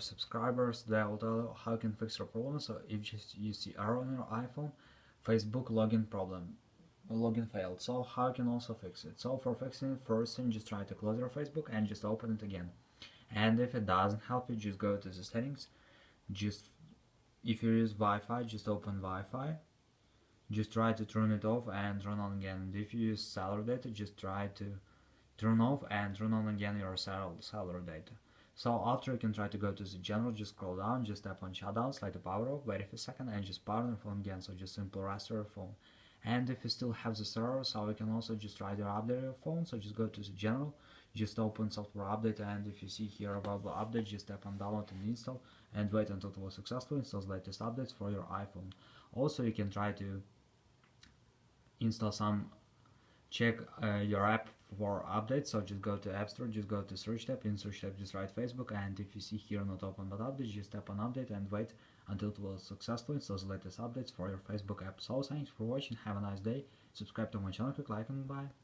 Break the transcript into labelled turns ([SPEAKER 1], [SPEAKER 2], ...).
[SPEAKER 1] subscribers, they will tell you how you can fix your problem. So if you see error on your iPhone, Facebook login problem, login failed. So how you can also fix it? So for fixing it, first thing, just try to close your Facebook and just open it again. And if it doesn't help you, just go to the settings. Just if you use Wi-Fi, just open Wi-Fi. Just try to turn it off and turn on again. And if you use cellular data, just try to turn off and turn on again your cellular data. So after, you can try to go to the general, just scroll down, just tap on shutdown, select the power off, wait a second, and just power your phone again. So just simply restore your phone. And if you still have this error, so you can also just try to update your phone. So just go to the general, just open software update, and if you see here about the update, just tap on download and install, and wait until it will successfully install the latest updates for your iPhone. Also, you can try to install check your app for updates. So just go to App Store, just go to search tab, in search tab just write Facebook, and if you see here not open but update, just tap on update and wait until it will successfully install the latest updates for your Facebook app. So thanks for watching, have a nice day, subscribe to my channel, click like, and bye.